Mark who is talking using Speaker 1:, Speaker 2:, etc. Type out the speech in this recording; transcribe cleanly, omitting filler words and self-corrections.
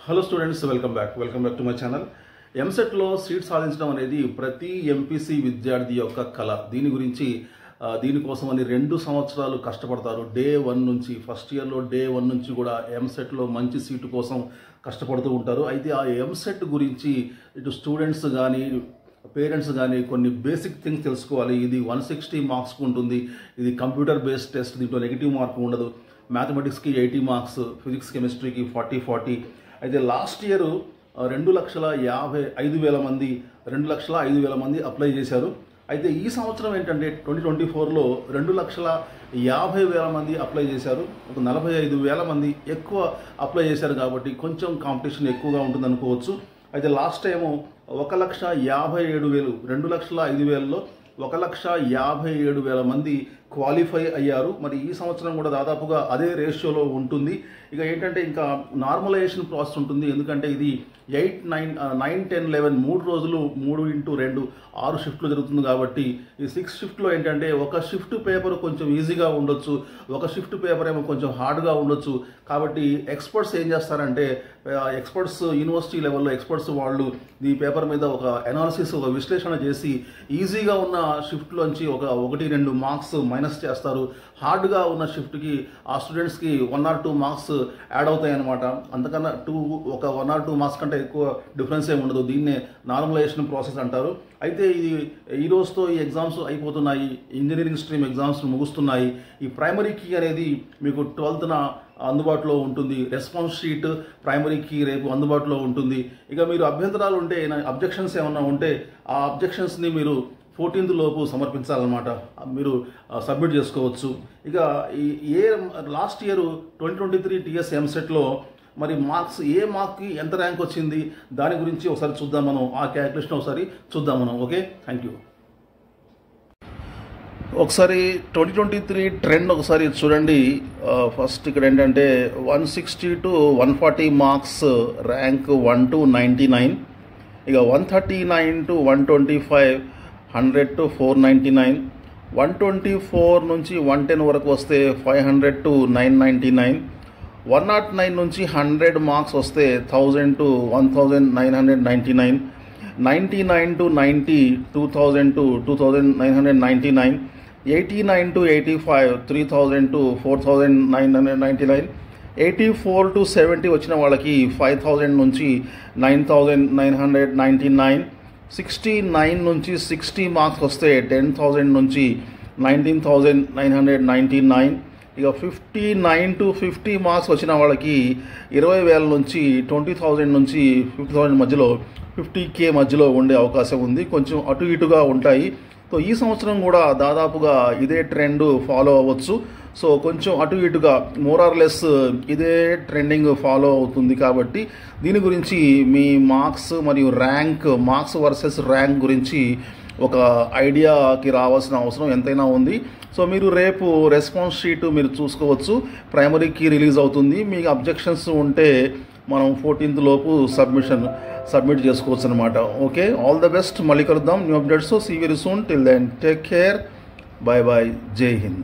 Speaker 1: Hello students, welcome back to my channel. ఎంసెట్లో seat సాధించడం అనేది ప్రతి ఎంపీసీ విద్యార్థి యొక్క కళ. దీనికోసం 2 సంవత్సరాలు కష్టపడతారు. డే 1 నుంచి, ఫస్ట్ ఇయర్లో డే 1 నుంచి కూడా ఎంసెట్లో మంచి సీటు కోసం కష్టపడుతూ ఉంటారు. అయితే ఆ ఎంసెట్ గురించి ఇటు స్టూడెంట్స్ కానీ పేరెంట్స్ కానీ కొన్ని బేసిక్ థింగ్స్ తెలుసుకోవాలి. ఇది 160 మార్క్స్కు ఉంటుంది. ఇది కంప్యూటర్ బేస్డ్ టెస్ట్. దీంట్లో నెగిటివ్ మార్క్ ఉండదు. మ్యాథమెటిక్స్కి 80 మార్క్స్, ఫిజిక్స్ కెమిస్ట్రీకి 40. అయితే లాస్ట్ ఇయర్ 2,55,000 మంది 2,05,000 మంది అప్లై చేశారు. అయితే ఈ సంవత్సరం ఏంటంటే 2024లో 2,50,000 మంది అప్లై చేశారు. ఒక 45,000 మంది ఎక్కువ అప్లై చేశారు కాబట్టి కొంచెం కాంపిటీషన్ ఎక్కువగా ఉంటుంది అనుకోవచ్చు. అయితే లాస్ట్ టైము 1,57,000 2,05,000లో 1,57,000 మంది క్వాలిఫై అయ్యారు. మరి ఈ సంవత్సరం కూడా దాదాపుగా అదే రేషియోలో ఉంటుంది. ఇక ఏంటంటే ఇంకా నార్మలైజేషన్ ప్రాసెస్ ఉంటుంది. ఎందుకంటే ఇది 8, 9, 10, 11 3 రోజులు 3x2 6 షిఫ్ట్లు జరుగుతుంది కాబట్టి ఈ 6 షిఫ్ట్లో ఏంటంటే ఒక షిఫ్ట్ పేపర్ కొంచెం ఈజీగా ఉండొచ్చు, ఒక షిఫ్ట్ పేపర్ ఏమో కొంచెం హార్డ్గా ఉండొచ్చు. కాబట్టి ఎక్స్పర్ట్స్ ఏం చేస్తారంటే యూనివర్సిటీ లెవెల్లో ఎక్స్పర్ట్స్ వాళ్ళు ఈ పేపర్ మీద ఒక అనాలిసిస్, ఒక విశ్లేషణ చేసి ఈజీగా ఉన్న షిఫ్ట్లోంచి ఒక 1-2 మార్క్స్ మైనస్ చేస్తారు. హార్డ్గా ఉన్న షిఫ్ట్కి ఆ స్టూడెంట్స్కి 1 or 2 మార్క్స్ యాడ్ అవుతాయి అన్నమాట. అంతకన్నా 1 or 2 మార్క్స్ కంటే ఎక్కువ డిఫరెన్స్ ఏమి ఉండదు. దీన్నే నార్మలైజేషన్ ప్రాసెస్ అంటారు. అయితే ఈ రోజుతో ఈ ఎగ్జామ్స్ అయిపోతున్నాయి. ఇంజనీరింగ్ స్ట్రీమ్ ఎగ్జామ్స్ ముగుస్తున్నాయి. ఈ ప్రైమరీ కీ అనేది మీకు 12th అందుబాటులో ఉంటుంది. రెస్పాన్స్ షీట్ ప్రైమరీ కీ రేపు అందుబాటులో ఉంటుంది. ఇక మీరు అభ్యంతరాలు ఉంటే, అబ్జెక్షన్స్ ఏమన్నా ఉంటే ఆ అబ్జెక్షన్స్ని మీరు 14th లోపు సమర్పించాలన్నమాట. మీరు సబ్మిట్ చేసుకోవచ్చు. ఇక లాస్ట్ ఇయర్ 2023 టీఎస్ ఎంసెట్లో మరి మార్క్స్ ఏ మార్క్కి ఎంత ర్యాంక్ వచ్చింది దాని గురించి ఒకసారి చూద్దాం మనం. ఆ క్యాలిక్యులేషన్ ఒకసారి చూద్దాం మనం. Okay, thank you. ఒకసారి 2023 ట్రెండ్ ఒకసారి చూడండి. ఫస్ట్ ఇక్కడ ఏంటంటే 160 to 140 మార్క్స్ ర్యాంక్ 1 to 99. ఇక 139 to 125, 100 to 499, 124 నుంచి 110 వరకు వస్తే 500 to 999, 109 నుంచి 100 మార్క్స్ వస్తే 1000 to 1999, 99 to 90 2000 to 2999, 89 to 85 3000 to 4999, 84 to 70 వచ్చిన వాళ్ళకి 5000 నుంచి 9999, 69 నుంచి 60 మార్క్స్ వస్తే 10,000 నుంచి 19,999. ఇక 59 to 50 మార్క్స్ వచ్చిన వాళ్ళకి 20,000 నుంచి 20,000 నుంచి 50,000 మధ్యలో 50K మధ్యలో ఉండే అవకాశం ఉంది. కొంచెం అటు ఇటుగా ఉంటాయి. సో ఈ సంవత్సరం కూడా దాదాపుగా ఇదే ట్రెండ్ ఫాలో అవ్వచ్చు. సో కొంచెం అటు ఇటుగా మోర్ ఆర్ లెస్ ఇదే ట్రెండింగ్ ఫాలో అవుతుంది. కాబట్టి దీని గురించి మీ మార్క్స్ మరియు మార్క్స్ వర్సెస్ ర్యాంక్ గురించి ఒక ఐడియాకి రావాల్సిన అవసరం ఎంతైనా ఉంది. సో మీరు రేపు రెస్పాన్స్ షీట్ మీరు చూసుకోవచ్చు. ప్రైమరీకి రిలీజ్ అవుతుంది. మీకు అబ్జెక్షన్స్ ఉంటే మనం 14th లోపు సబ్మిట్ చేసుకోవచ్చు అనమాట. Okay, all the best. మళ్ళీ కలుద్దాం new updates. See very soon. Till then take care. Bye. జై హింద్.